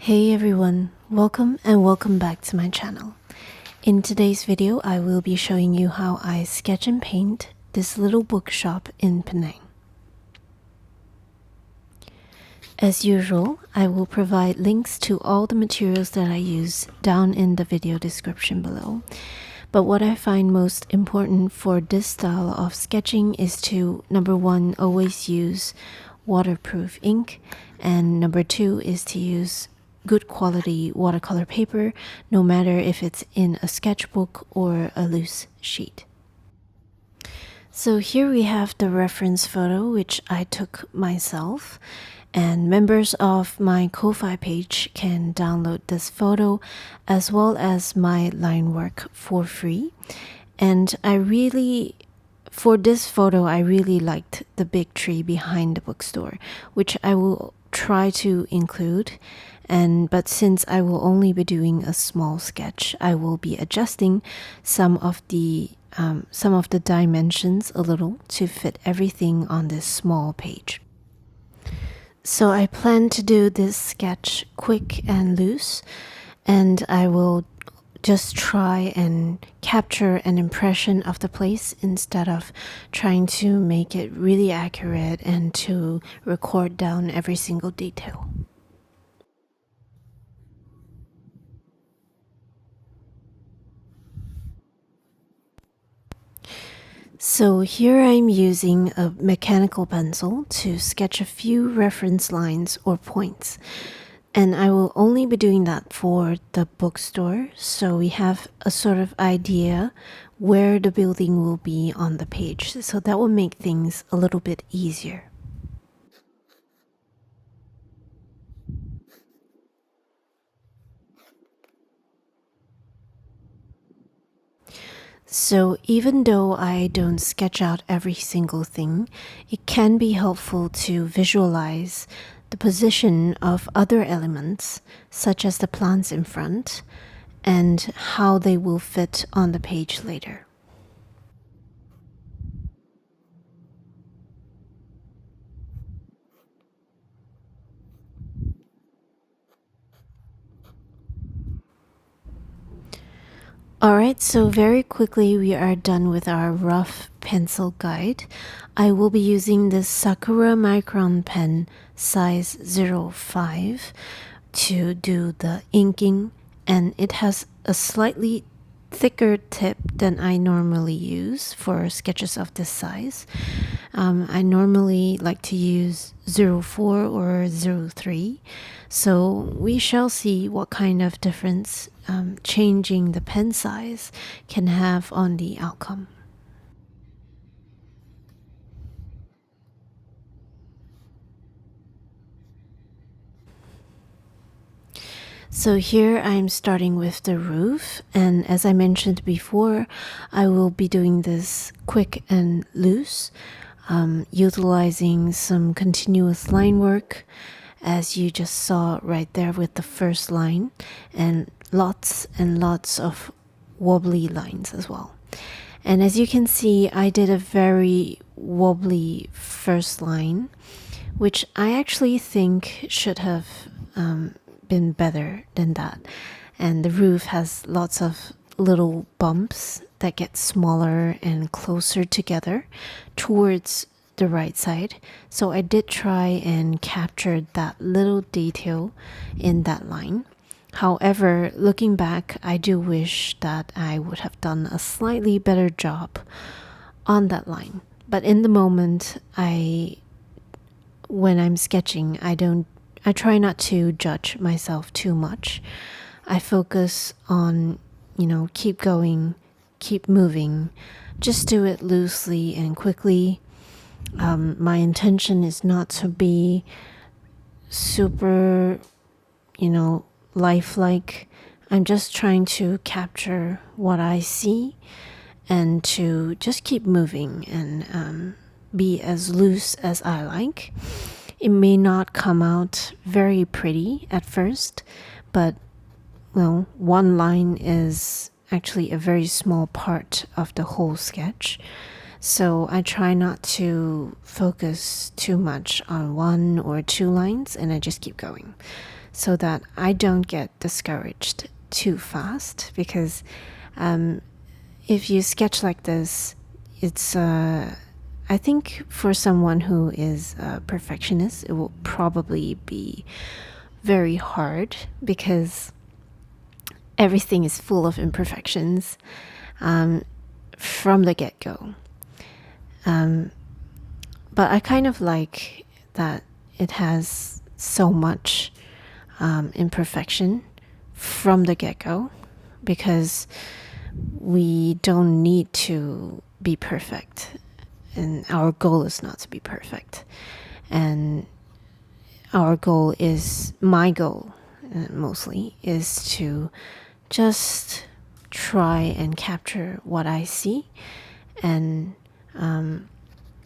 Hey everyone, welcome back to my channel. In today's video, I will be showing you how I sketch and paint this little bookshop in Penang. As usual, I will provide links to all the materials that I use down in the video description below. But what I find most important for this style of sketching is to, number one, always use waterproof ink, and number two is to use good quality watercolor paper, no matter if it's in a sketchbook or a loose sheet. So here we have the reference photo which I took myself, and members of my Ko-Fi page can download this photo as well as my line work for free. And for this photo, I really liked the big tree behind the bookstore, which I will try to include. But since I will only be doing a small sketch, I will be adjusting some of the dimensions a little to fit everything on this small page. So I plan to do this sketch quick and loose, and I will just try and capture an impression of the place instead of trying to make it really accurate and to record down every single detail. So here I'm using a mechanical pencil to sketch a few reference lines or points. And I will only be doing that for the bookstore, so we have a sort of idea where the building will be on the page. So that will make things a little bit easier. So even though I don't sketch out every single thing, it can be helpful to visualize the position of other elements, such as the plants in front, and how they will fit on the page later. Alright, so very quickly we are done with our rough pencil guide. I will be using this Sakura Micron pen size 05 to do the inking, and it has a slightly thicker tip than I normally use for sketches of this size. I normally like to use 04 or 03, so we shall see what kind of difference changing the pen size can have on the outcome. So here I'm starting with the roof, and as I mentioned before, I will be doing this quick and loose, utilizing some continuous line work, as you just saw right there with the first line, and lots of wobbly lines as well. And as you can see, I did a very wobbly first line, which I actually think should have been better than that. And the roof has lots of little bumps that get smaller and closer together towards the right side. So I did try and capture that little detail in that line. However, looking back, I do wish that I would have done a slightly better job on that line. But in the moment, when I'm sketching, I try not to judge myself too much. I focus on, keep going, keep moving, just do it loosely and quickly. My intention is not to be super, lifelike. I'm just trying to capture what I see and to just keep moving and be as loose as I like. It may not come out very pretty at first, but one line is actually a very small part of the whole sketch. So I try not to focus too much on one or two lines, and I just keep going. so that I don't get discouraged too fast, because if you sketch like this, it's I think for someone who is a perfectionist, it will probably be very hard, because everything is full of imperfections from the get-go. But I kind of like that it has so much imperfection from the get-go, because we don't need to be perfect, and our goal is not to be perfect. And our goal is, my goal mostly, is to just try and capture what I see. And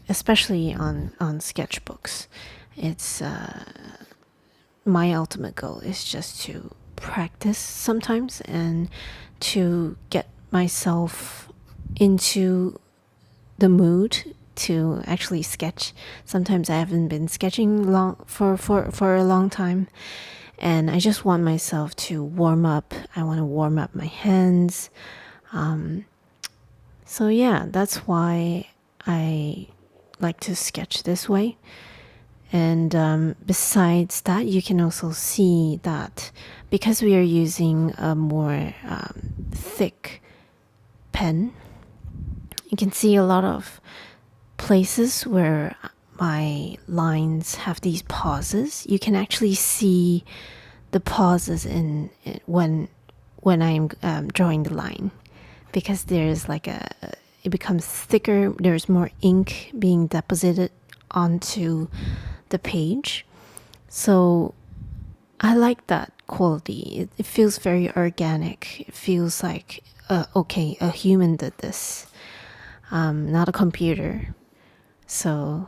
especially on sketchbooks, it's my ultimate goal is just to practice sometimes, and to get myself into the mood to actually sketch. Sometimes I haven't been sketching for a long time, and I just want myself to warm up. I want to warm up my hands. So yeah, that's why I like to sketch this way. And besides that, you can also see that because we are using a more thick pen, you can see a lot of places where my lines have these pauses. You can actually see the pauses in when I'm drawing the line, because there's like it becomes thicker. There's more ink being deposited onto the page. So I like that quality. It feels very organic. It feels like okay, a human did this, not a computer. So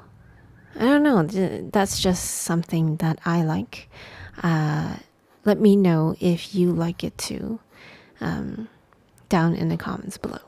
I don't know, that's just something that I like. Let me know if you like it too, down in the comments below.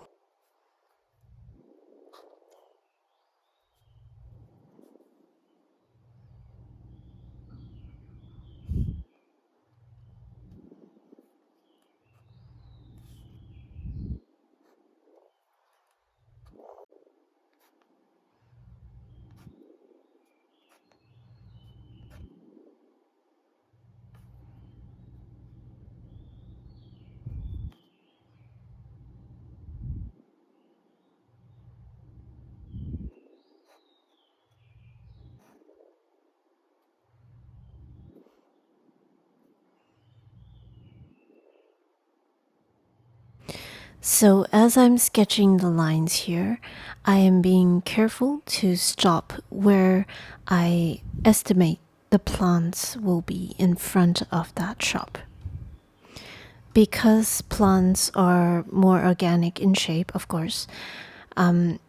So as I'm sketching the lines here, I am being careful to stop where I estimate the plants will be in front of that shop. Because plants are more organic in shape, of course,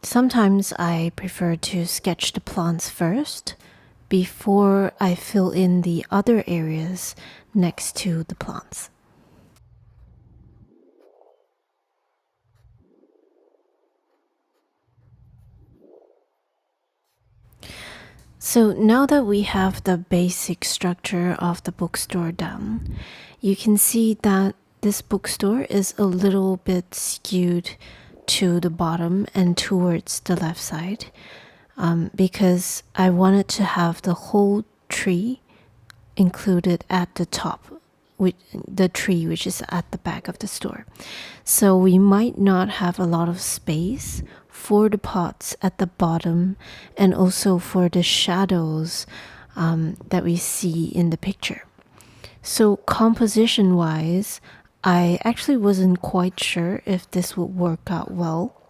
sometimes I prefer to sketch the plants first before I fill in the other areas next to the plants. So now that we have the basic structure of the bookstore down, you can see that this bookstore is a little bit skewed to the bottom and towards the left side, because I wanted to have the whole tree included at the top, with the tree which is at the back of the store. So we might not have a lot of space for the pots at the bottom, and also for the shadows that we see in the picture. So composition wise, I actually wasn't quite sure if this would work out well,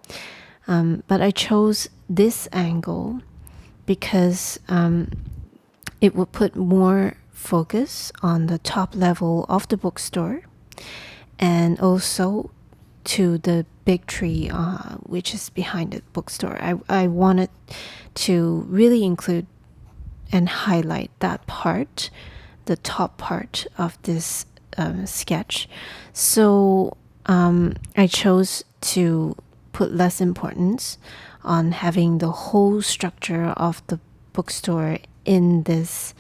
but I chose this angle because it would put more focus on the top level of the bookstore, and also to the big tree which is behind the bookstore. I wanted to really include and highlight that part, the top part of this sketch. So I chose to put less importance on having the whole structure of the bookstore in this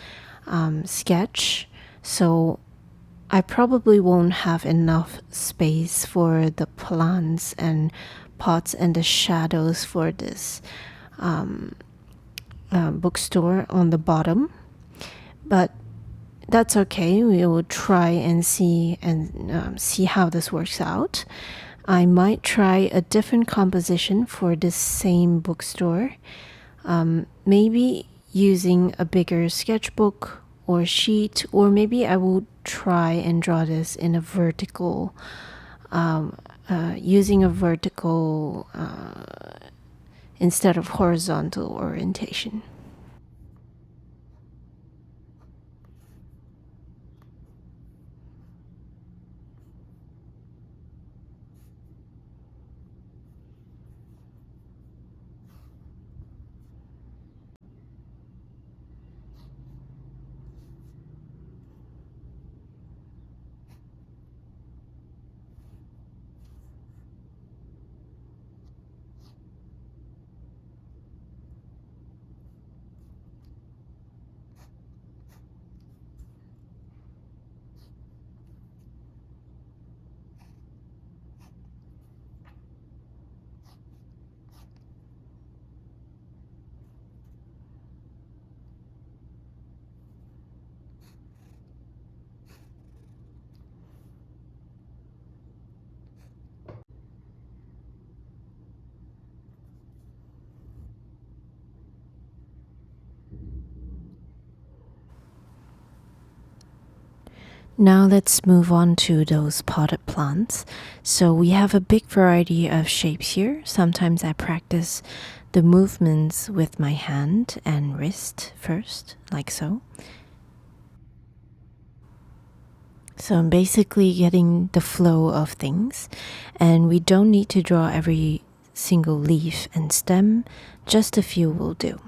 sketch. So I probably won't have enough space for the plants and pots and the shadows for this bookstore on the bottom, but that's okay. We will try and see how this works out. I might try a different composition for this same bookstore. Maybe using a bigger sketchbook or sheet, or maybe I will try and draw this in a vertical, using a vertical instead of horizontal orientation. Now let's move on to those potted plants. So we have a big variety of shapes here. Sometimes I practice the movements with my hand and wrist first, like so. So I'm basically getting the flow of things, and we don't need to draw every single leaf and stem, just a few will do.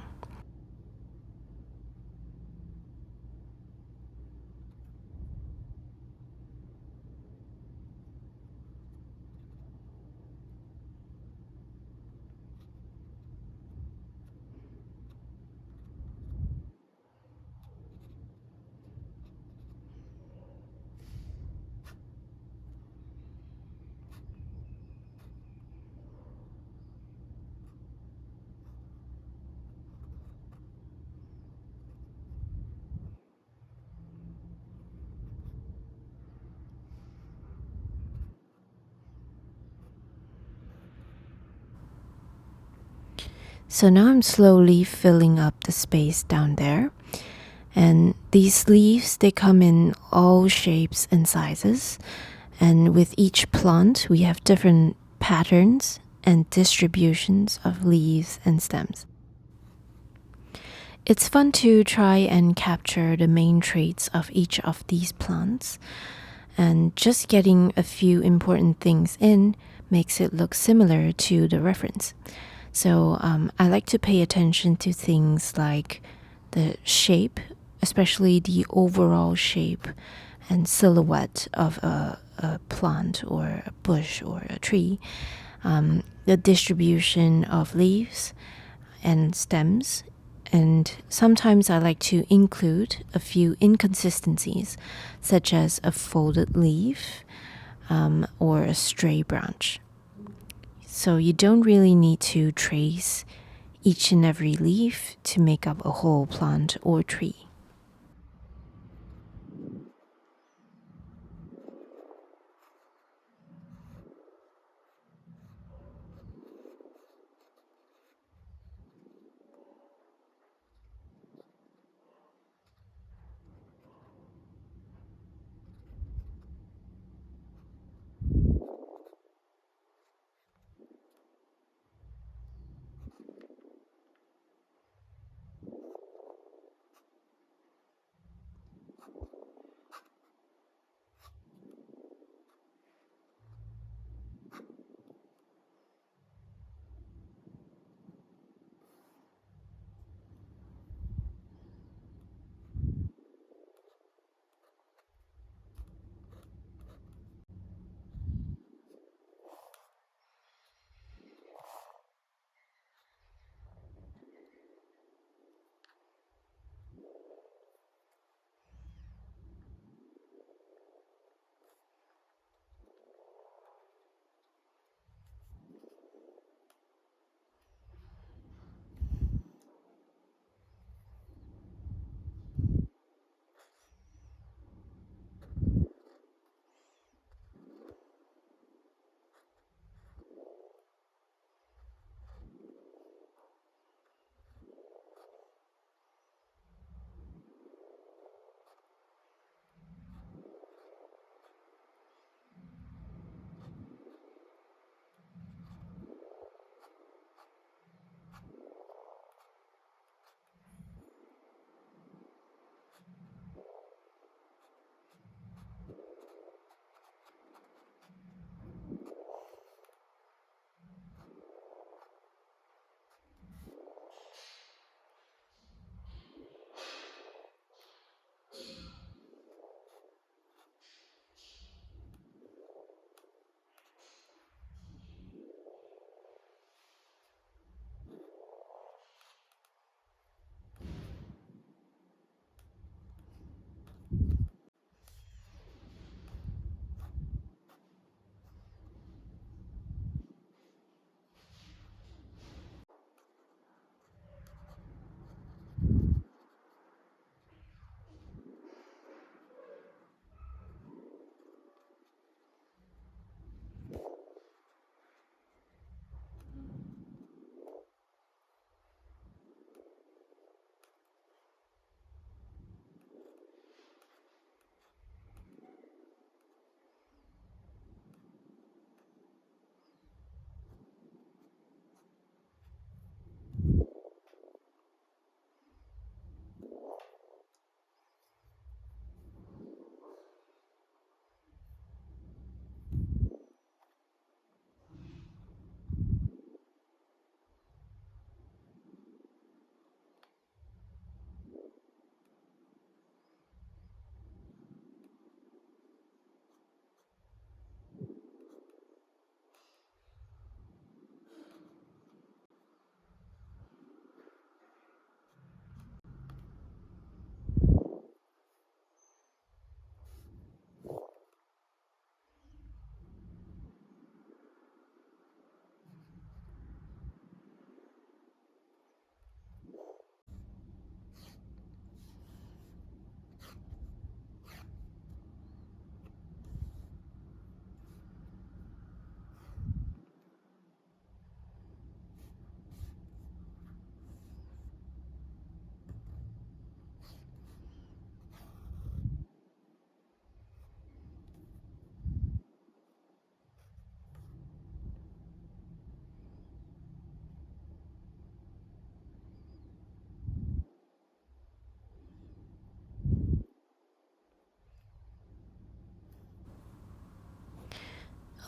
So now I'm slowly filling up the space down there. And these leaves, they come in all shapes and sizes. And with each plant, we have different patterns and distributions of leaves and stems. It's fun to try and capture the main traits of each of these plants. And just getting a few important things in makes it look similar to the reference. So I like to pay attention to things like the shape, especially the overall shape and silhouette of a plant or a bush or a tree, the distribution of leaves and stems. And sometimes I like to include a few inconsistencies, such as a folded leaf or a stray branch. So you don't really need to trace each and every leaf to make up a whole plant or tree.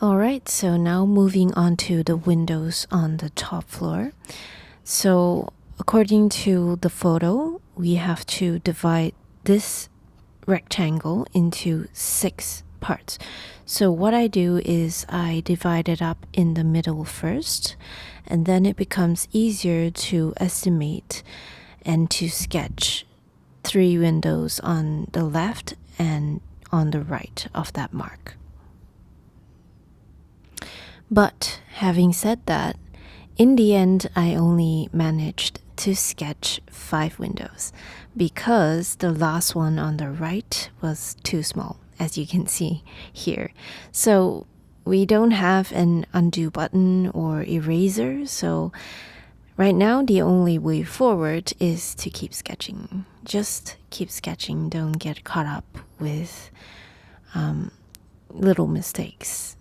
Alright, so now moving on to the windows on the top floor. So according to the photo, we have to divide this rectangle into 6 parts. So what I do is I divide it up in the middle first, and then it becomes easier to estimate and to sketch 3 windows on the left and on the right of that mark. But having said that, in the end, I only managed to sketch 5 windows because the last one on the right was too small, as you can see here. So we don't have an undo button or eraser, so right now the only way forward is to keep sketching. Just keep sketching, don't get caught up with little mistakes.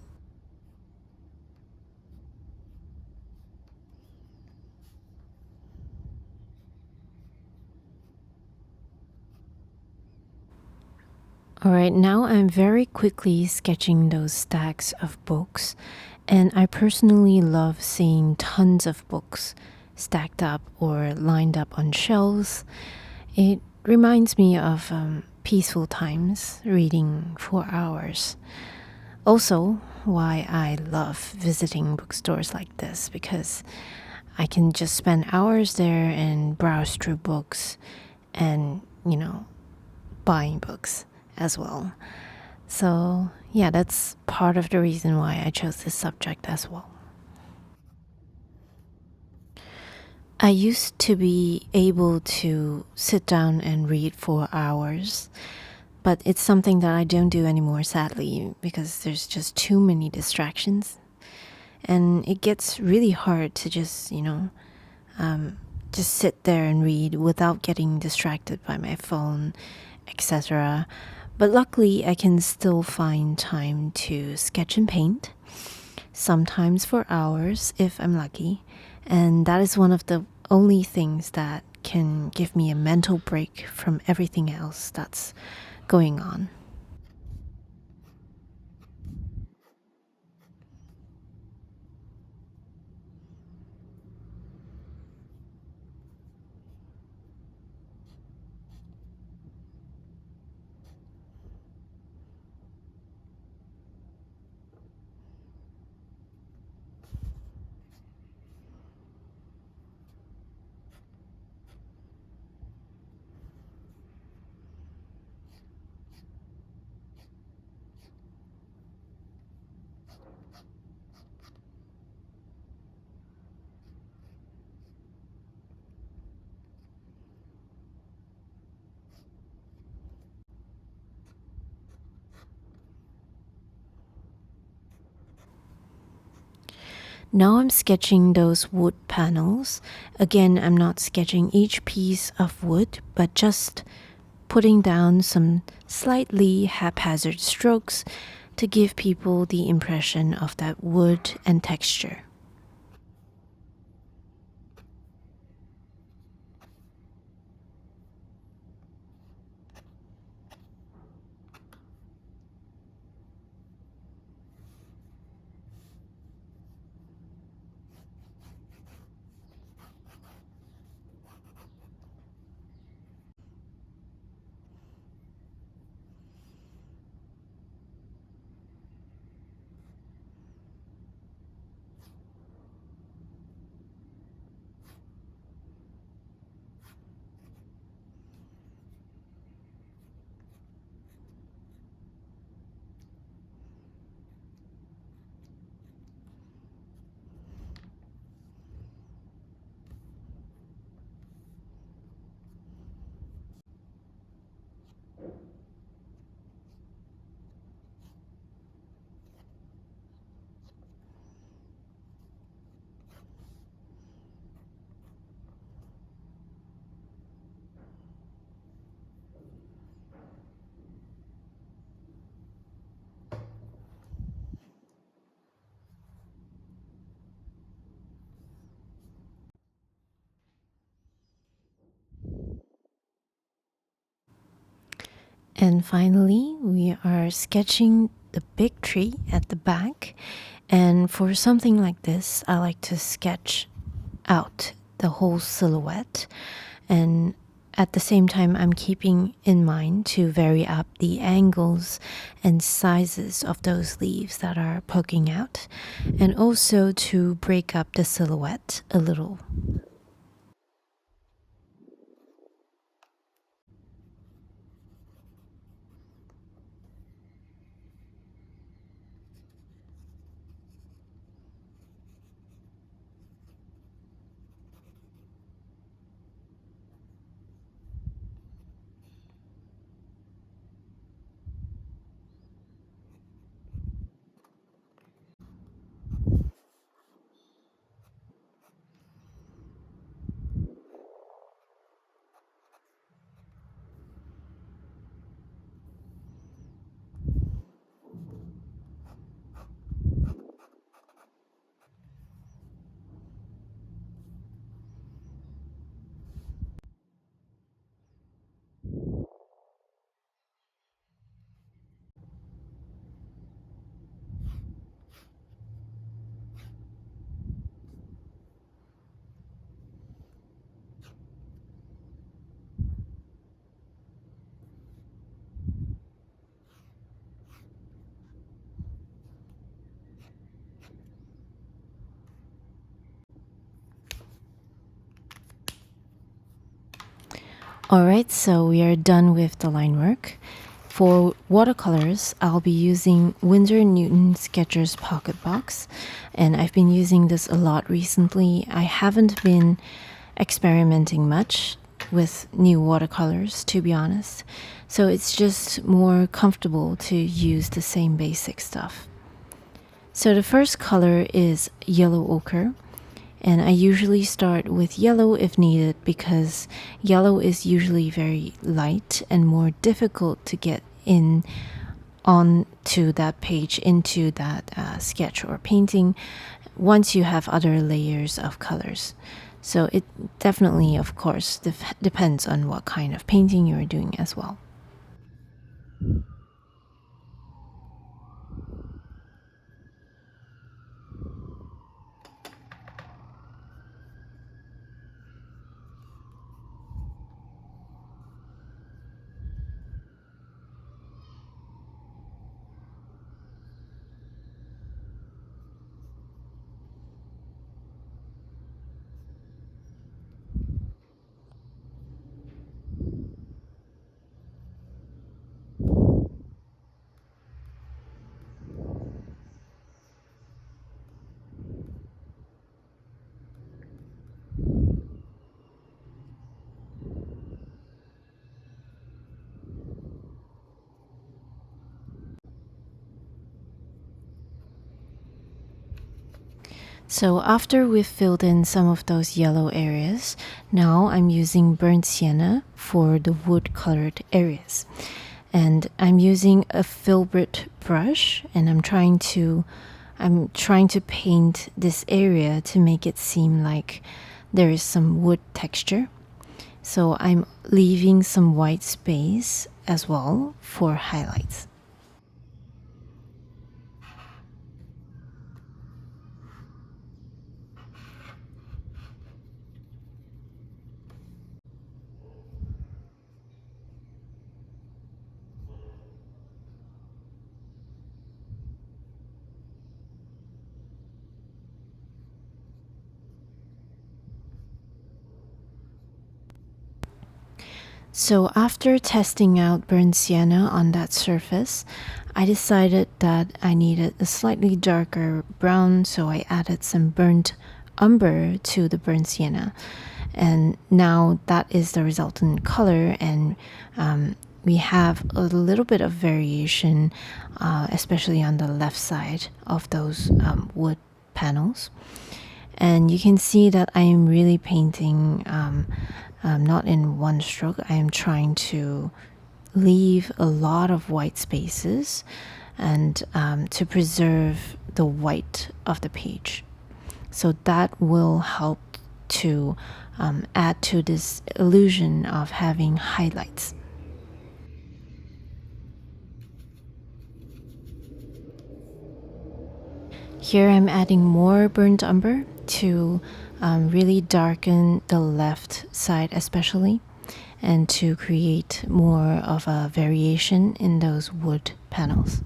Alright, now I'm very quickly sketching those stacks of books, and I personally love seeing tons of books stacked up or lined up on shelves. It reminds me of peaceful times reading for hours. Also, why I love visiting bookstores like this, because I can just spend hours there and browse through books and, buying books as well. So, yeah, that's part of the reason why I chose this subject as well. I used to be able to sit down and read for hours, but it's something that I don't do anymore, sadly, because there's just too many distractions. And it gets really hard to just sit there and read without getting distracted by my phone, etc. But luckily, I can still find time to sketch and paint, sometimes for hours if I'm lucky. And that is one of the only things that can give me a mental break from everything else that's going on. Now I'm sketching those wood panels. Again, I'm not sketching each piece of wood, but just putting down some slightly haphazard strokes to give people the impression of that wood and texture. And finally, we are sketching the big tree at the back. And for something like this, I like to sketch out the whole silhouette, and at the same time I'm keeping in mind to vary up the angles and sizes of those leaves that are poking out, and also to break up the silhouette a little. Alright, so we are done with the line work. For watercolors, I'll be using Winsor & Newton Sketchers Pocket Box, and I've been using this a lot recently. I haven't been experimenting much with new watercolors, to be honest, so it's just more comfortable to use the same basic stuff. So the first color is yellow ochre. And I usually start with yellow if needed, because yellow is usually very light and more difficult to get in onto that page, into that sketch or painting, once you have other layers of colors. So it definitely, of course, depends on what kind of painting you're doing as well. So after we've filled in some of those yellow areas, now I'm using burnt sienna for the wood colored areas. And I'm using a filbert brush, and I'm trying to paint this area to make it seem like there is some wood texture. So I'm leaving some white space as well for highlights. So after testing out burnt sienna on that surface, I decided that I needed a slightly darker brown, so I added some burnt umber to the burnt sienna. And now that is the resultant color, and we have a little bit of variation, especially on the left side of those wood panels. And you can see that I am really painting not in one stroke. I am trying to leave a lot of white spaces and to preserve the white of the page. So that will help to add to this illusion of having highlights. Here I'm adding more burnt umber to really darken the left side especially, and to create more of a variation in those wood panels.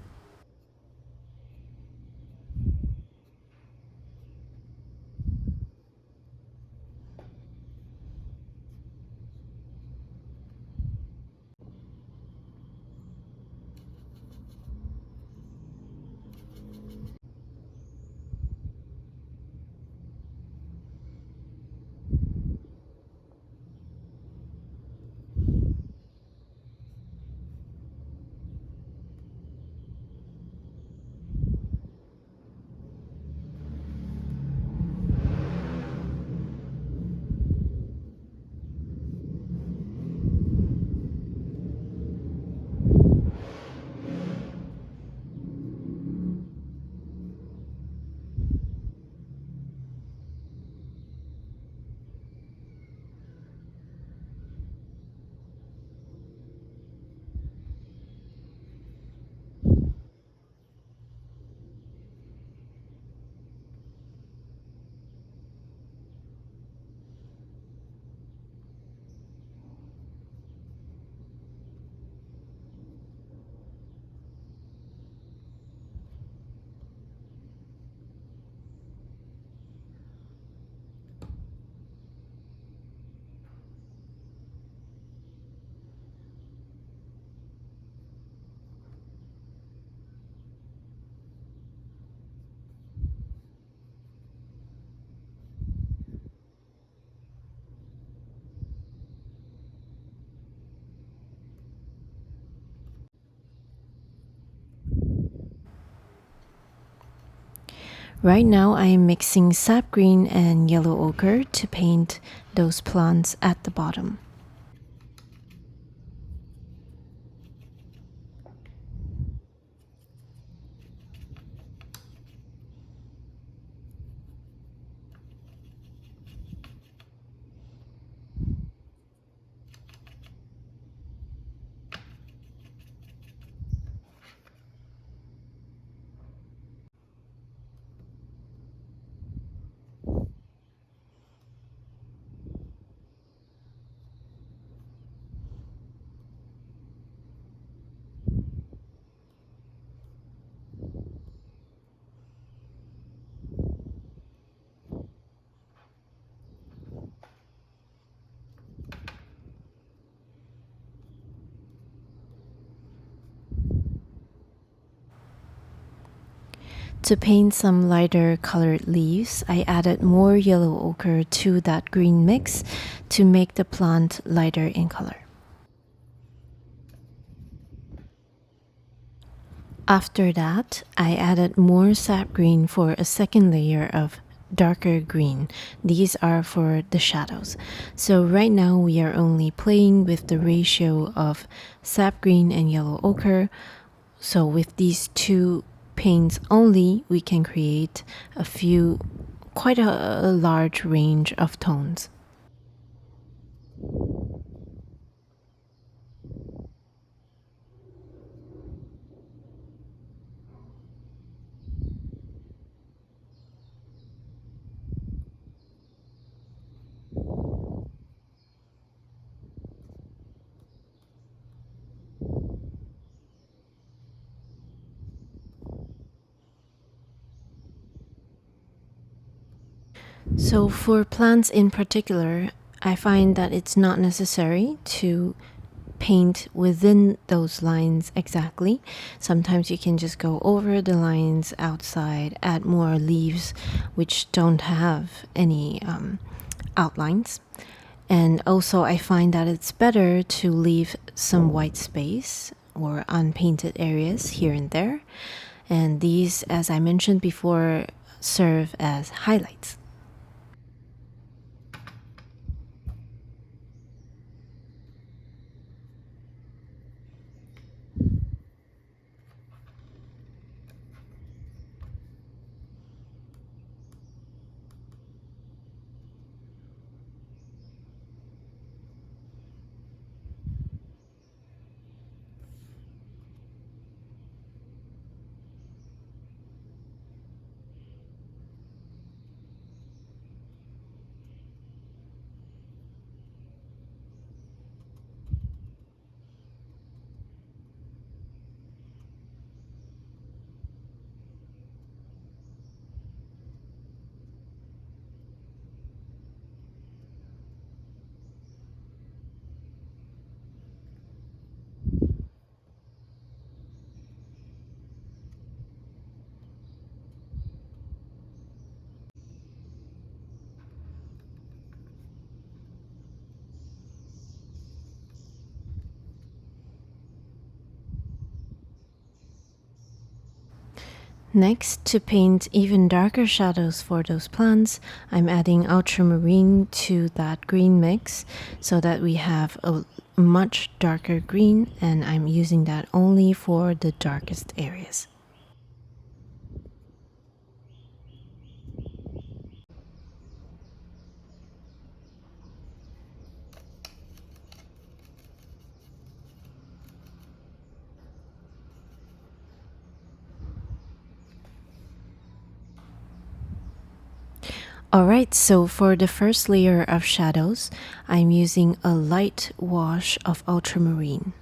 Right now I am mixing sap green and yellow ochre to paint those plants at the bottom. To paint some lighter colored leaves, I added more yellow ochre to that green mix to make the plant lighter in color. After that, I added more sap green for a second layer of darker green. These are for the shadows. So right now we are only playing with the ratio of sap green and yellow ochre. So with these two paints only, we can create quite a large range of tones. So for plants in particular, I find that it's not necessary to paint within those lines exactly. Sometimes you can just go over the lines outside, add more leaves which don't have any outlines. And also, I find that it's better to leave some white space or unpainted areas here and there. And these, as I mentioned before, serve as highlights. Next, to paint even darker shadows for those plants, I'm adding ultramarine to that green mix so that we have a much darker green, and I'm using that only for the darkest areas. Alright, so for the first layer of shadows, I'm using a light wash of ultramarine.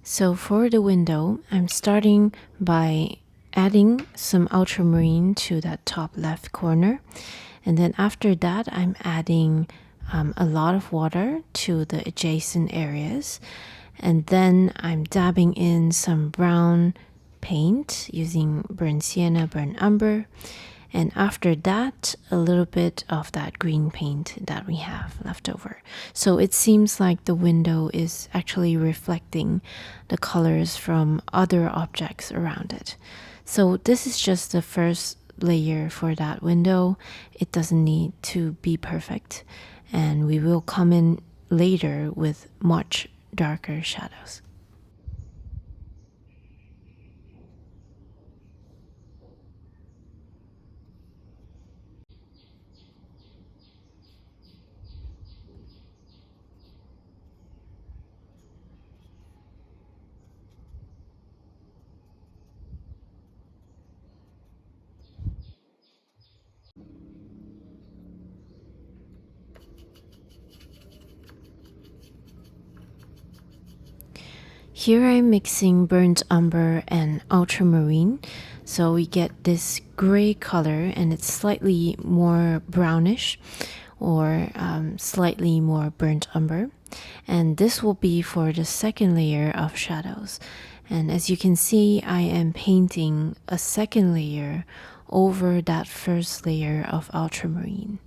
So for the window, I'm starting by adding some ultramarine to that top left corner. And then after that, I'm adding a lot of water to the adjacent areas. And then I'm dabbing in some brown paint using burnt sienna, burnt umber. And after that, a little bit of that green paint that we have left over. So it seems like the window is actually reflecting the colors from other objects around it. So this is just the first layer for that window. It doesn't need to be perfect. And we will come in later with much darker shadows. Here I'm mixing burnt umber and ultramarine, so we get this gray color, and it's slightly more brownish or slightly more burnt umber. And this will be for the second layer of shadows. And as you can see, I am painting a second layer over that first layer of ultramarine.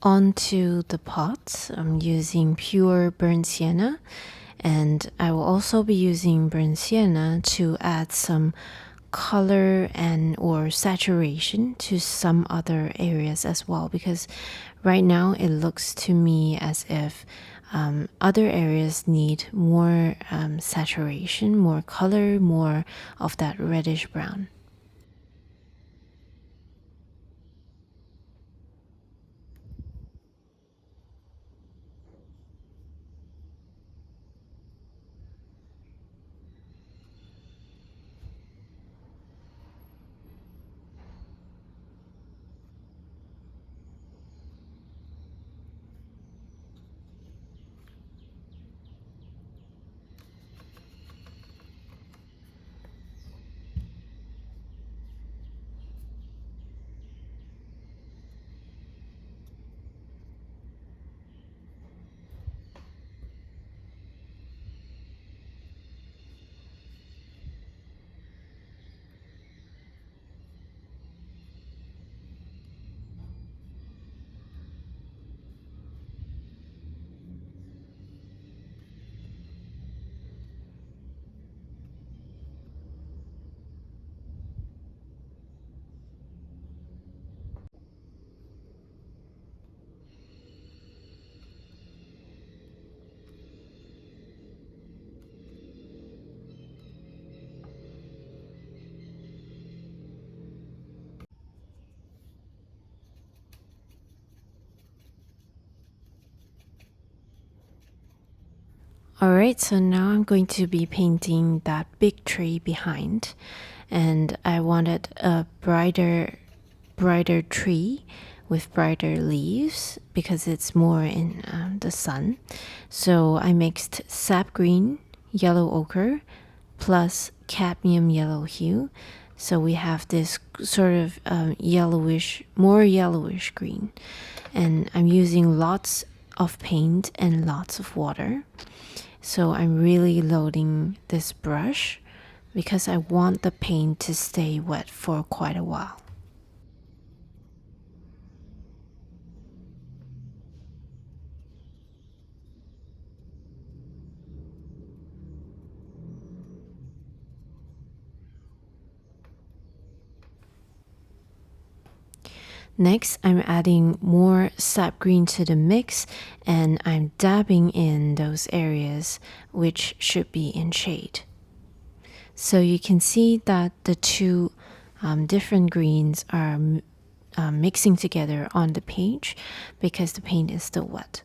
onto the pots. I'm using pure burnt sienna, and I will also be using burnt sienna to add some color and or saturation to some other areas as well, because right now it looks to me as if other areas need more saturation, more color, more of that reddish brown. Alright, so now I'm going to be painting that big tree behind, and I wanted a brighter tree with brighter leaves because it's more in the sun. So I mixed sap green, yellow ochre, plus cadmium yellow hue. So we have this sort of yellowish, more yellowish green. And I'm using lots of paint and lots of water. So I'm really loading this brush because I want the paint to stay wet for quite a while. Next, I'm adding more sap green to the mix, and I'm dabbing in those areas which should be in shade. So you can see that the two different greens are mixing together on the page because the paint is still wet.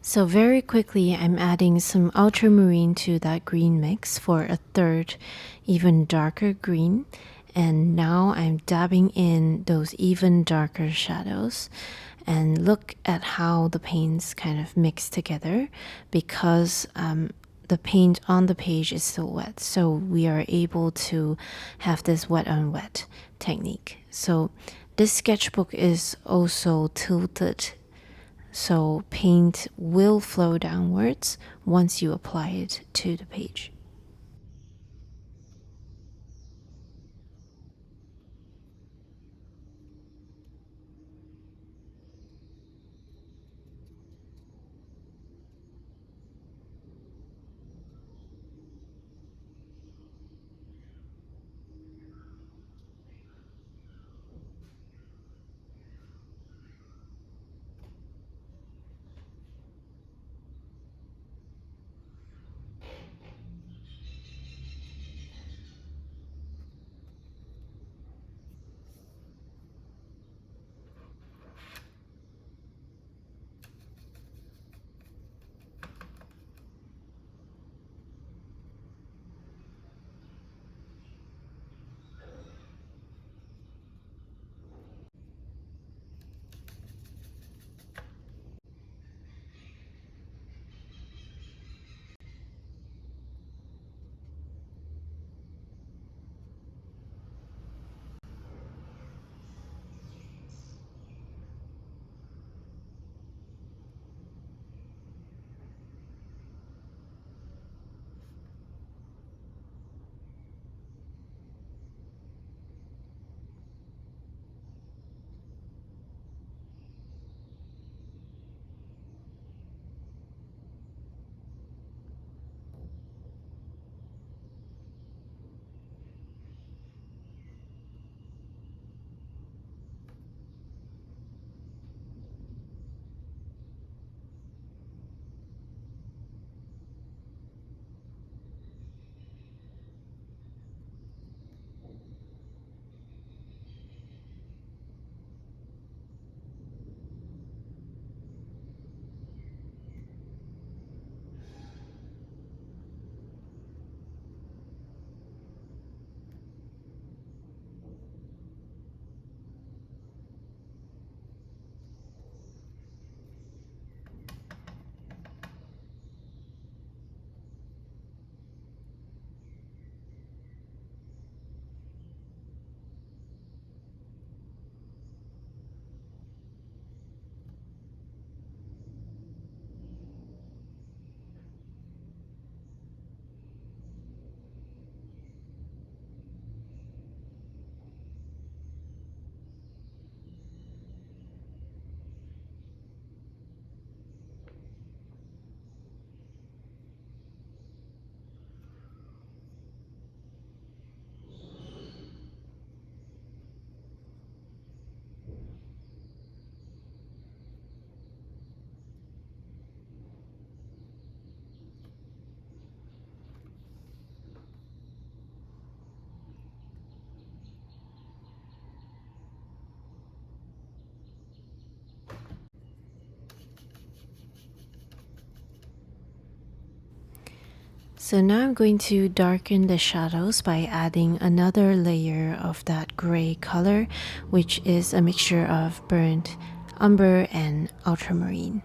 So very quickly, I'm adding some ultramarine to that green mix for a third, even darker green. And now I'm dabbing in those even darker shadows. And look at how the paints kind of mix together because the paint on the page is still wet. So we are able to have this wet on wet technique. So this sketchbook is also tilted, so paint will flow downwards once you apply it to the page. So now I'm going to darken the shadows by adding another layer of that gray color, which is a mixture of burnt umber and ultramarine.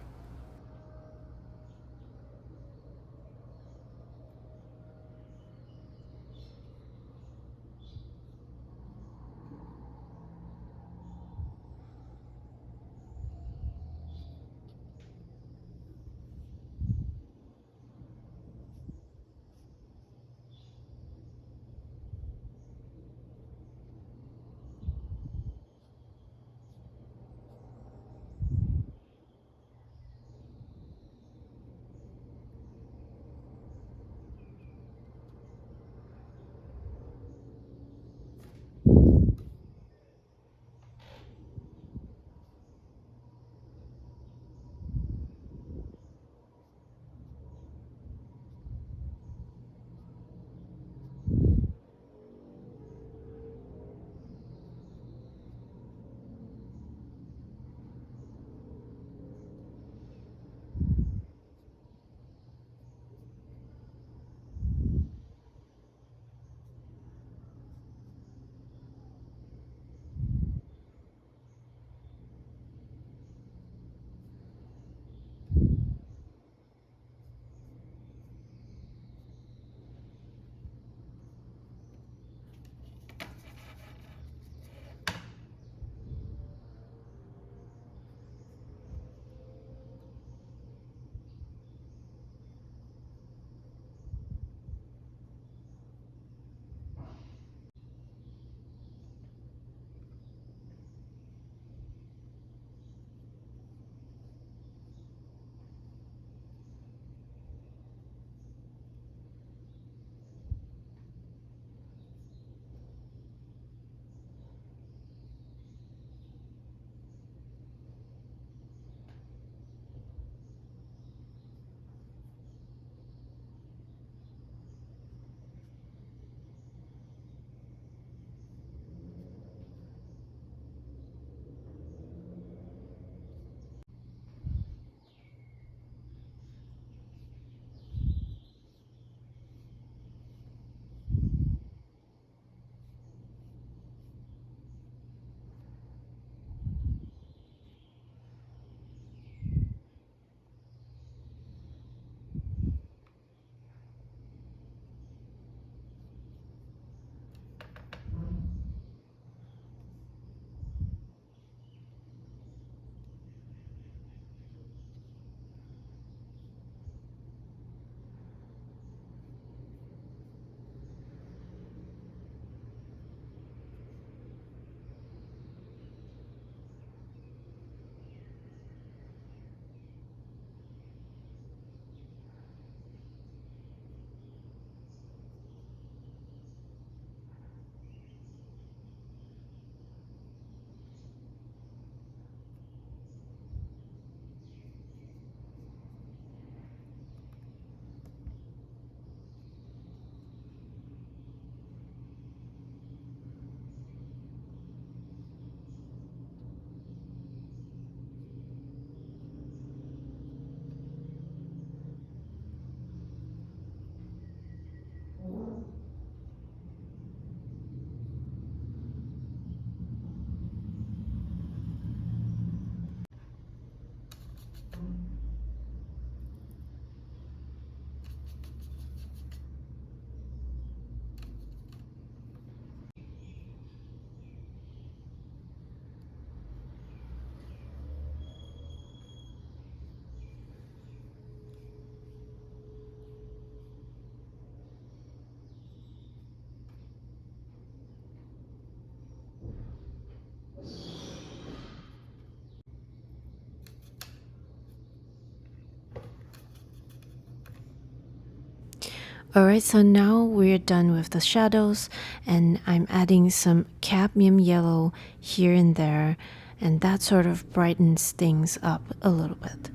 Alright, so now we're done with the shadows, and I'm adding some cadmium yellow here and there, and that sort of brightens things up a little bit.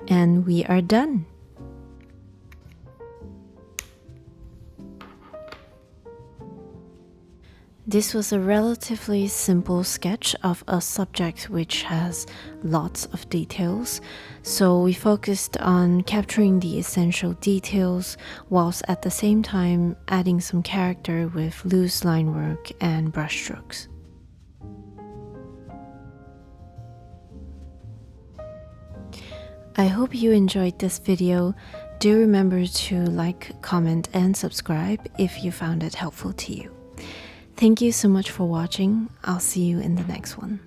And we are done. This was a relatively simple sketch of a subject which has lots of details, so we focused on capturing the essential details whilst at the same time adding some character with loose line work and brushstrokes. I hope you enjoyed this video. Do remember to like, comment, and subscribe if you found it helpful to you. Thank you so much for watching. I'll see you in the next one.